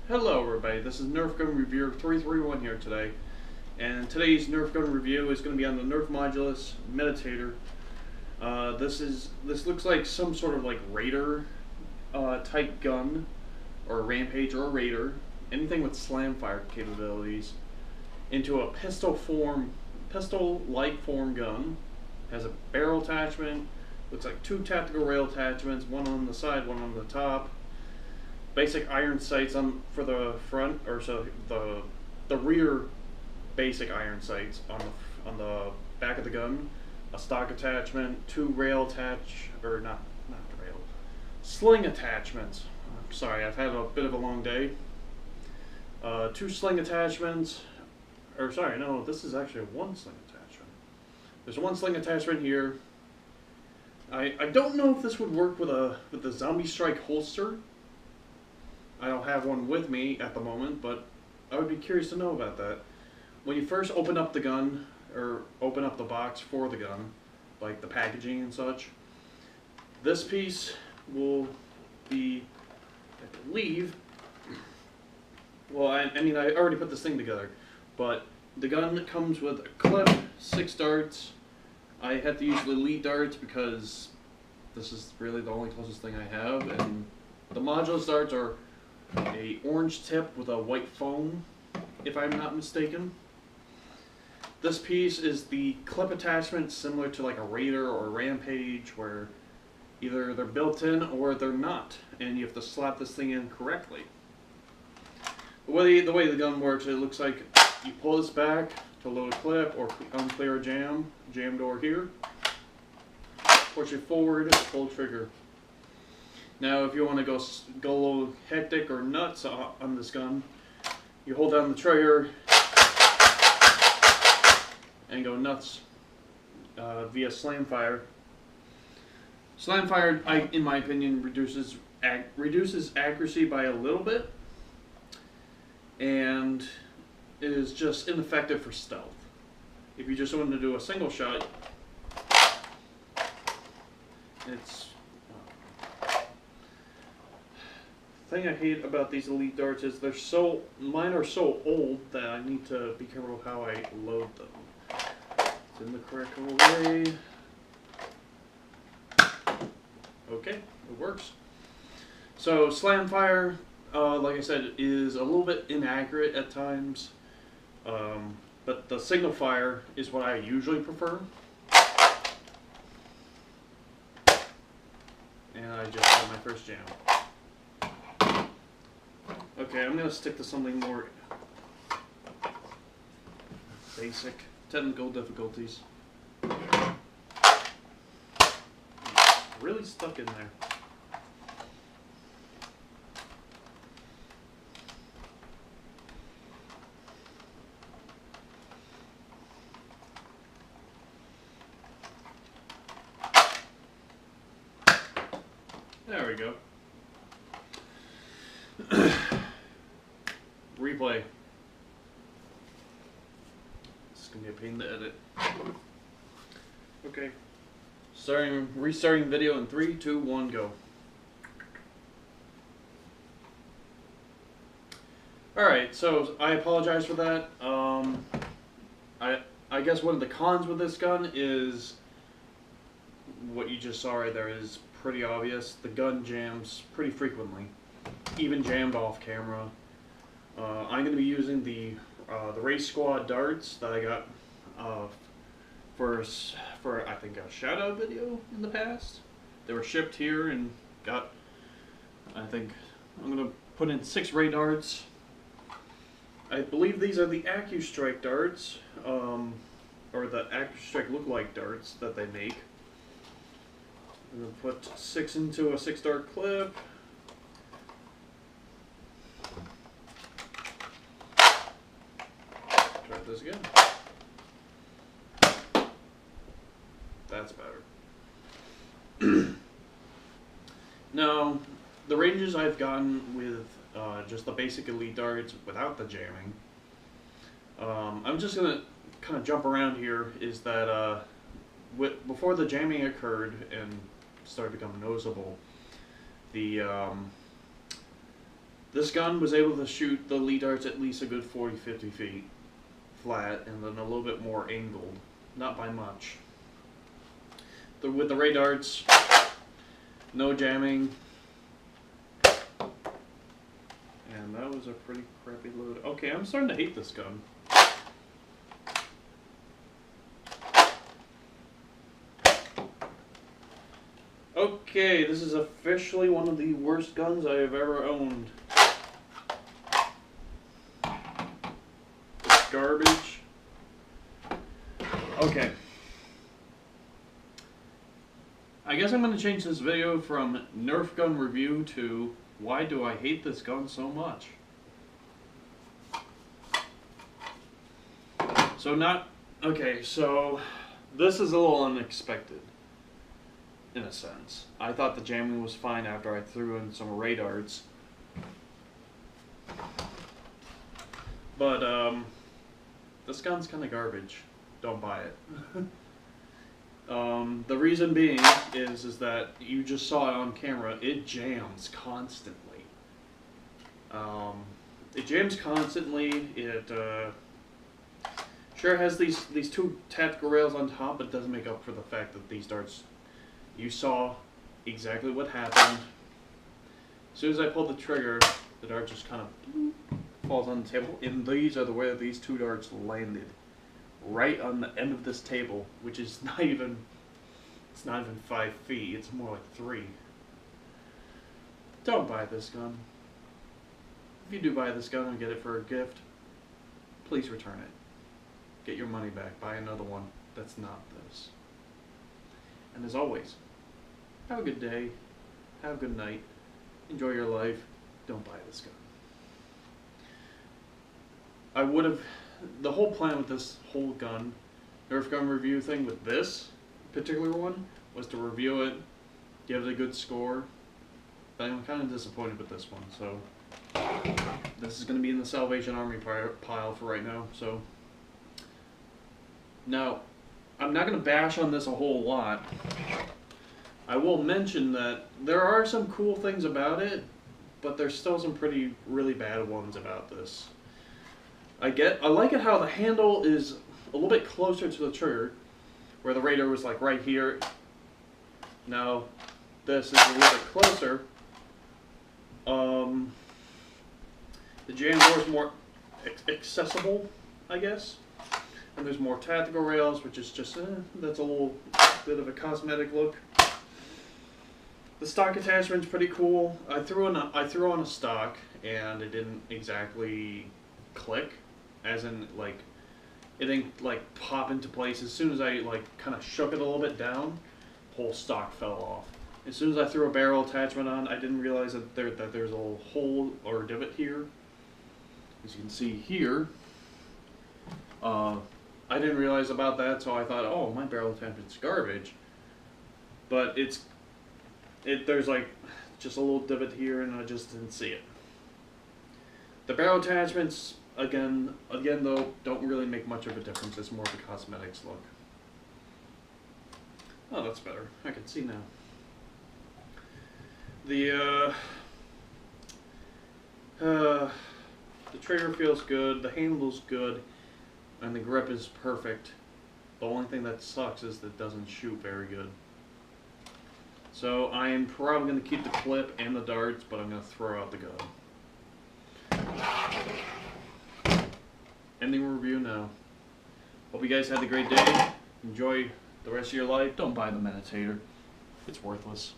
Hello everybody, this is Nerf Gun Review 331 here today, and today's Nerf Gun review is going to be on the Nerf Modulus Mediator. This looks like some sort of like Raider type gun, or a Rampage or a Raider, anything with slam fire capabilities, into a pistol-like form gun. Has a barrel attachment, looks like two tactical rail attachments, one on the side, one on the top. Basic iron sights for the front, or so the rear basic iron sights on the back of the gun. A stock attachment, two rail sling attachments. I'm sorry, I've had a bit of a long day. Two sling attachments, or sorry, no, this is actually one sling attachment. There's one sling attachment here. I don't know if this would work with the Zombie Strike holster. I don't have one with me at the moment, but I would be curious to know about that. When you first open up the gun, or open up the box for the gun, like the packaging and such, this piece will be, I believe, well, I mean, I already put this thing together, but the gun comes with a clip, 6 darts. I had to use the elite darts because this is really the only closest thing I have, and the Modulus darts are a orange tip with a white foam, if I'm not mistaken. This piece is the clip attachment, similar to like a Raider or a Rampage, where either they're built in or they're not, and you have to slap this thing in correctly. The way the gun works, it looks like you pull this back to load a clip or unclear a jam door here, push it forward, pull trigger. Now, if you want to go a little hectic or nuts on this gun, you hold down the trigger and go nuts via slam fire. Slam fire, in my opinion, reduces accuracy by a little bit, and it is just ineffective for stealth. If you just want to do a single shot, it's thing I hate about these elite darts is mine are so old that I need to be careful how I load them. It's in the correct way. Okay, it works. So slam fire, like I said, is a little bit inaccurate at times, but the signal fire is what I usually prefer. And I just had my first jam. Okay, I'm going to stick to something more basic. Technical difficulties. Really stuck in there. There we go. Replay. This is going to be a pain to edit. Okay. Restarting video in 3, 2, 1, go. Alright, so I apologize for that. I guess one of the cons with this gun is what you just saw right there is pretty obvious. The gun jams pretty frequently, even jammed off camera. I'm going to be using the Race Squad darts that I got for I think a shout-out video in the past. They were shipped here and got, I think, I'm going to put in 6 Ray darts. I believe these are the AccuStrike darts, or the AccuStrike look-like darts that they make. I'm going to put 6 into a 6-dart clip. Try this again. That's better. Now, the ranges I've gotten with just the basic elite darts without the jamming, I'm just going to kind of jump around here, is that before the jamming occurred and started becoming noticeable, the This gun was able to shoot the lead darts at least a good 40-50 feet flat, and then a little bit more angled. Not by much. With the ray darts, no jamming. And that was a pretty crappy load. Okay, I'm starting to hate this gun. Okay, this is officially one of the worst guns I have ever owned. It's garbage. Okay. I guess I'm going to change this video from Nerf gun review to why do I hate this gun so much? So this is a little unexpected. In a sense. I thought the jamming was fine after I threw in some ray darts. But, this gun's kind of garbage. Don't buy it. The reason being is that you just saw it on camera. It jams constantly. It jams constantly. It, sure has these two tactical rails on top, but it doesn't make up for the fact that these darts... You saw exactly what happened. As soon as I pulled the trigger, the dart just kind of falls on the table. And these are the way these two darts landed. Right on the end of this table, which is not even, it's not even 5 feet. It's more like 3. Don't buy this gun. If you do buy this gun and get it for a gift, please return it. Get your money back. Buy another one that's not this. And as always, have a good day, have a good night, enjoy your life, don't buy this gun. I would have, the whole plan with this whole gun, Nerf gun review thing with this particular one, was to review it, give it a good score, but I'm kind of disappointed with this one, so this is going to be in the Salvation Army pile for right now, so. Now, I'm not going to bash on this a whole lot. I will mention that there are some cool things about it, but there's still some really bad ones about this. I like it how the handle is a little bit closer to the trigger, where the radar was like right here. Now, this is a little bit closer. The jam door is more accessible, I guess. And there's more tactical rails, which is just, that's a little bit of a cosmetic look. The stock attachment's pretty cool. I threw on a stock, and it didn't exactly click, as in, like, it didn't, like, pop into place. As soon as I, like, kind of shook it a little bit down, whole stock fell off. As soon as I threw a barrel attachment on, I didn't realize that there's a little hole or divot here. As you can see here, I didn't realize about that, so I thought, oh, my barrel attachment's garbage. But there's like just a little divot here, and I just didn't see it. The barrel attachments, again though, don't really make much of a difference. It's more of a cosmetics look. Oh, that's better. I can see now. The trigger feels good, the handle's good, and the grip is perfect. The only thing that sucks is that it doesn't shoot very good. So I'm probably going to keep the clip and the darts, but I'm going to throw out the gun. Ending review now. Hope you guys had a great day. Enjoy the rest of your life. Don't buy the Meditator. It's worthless.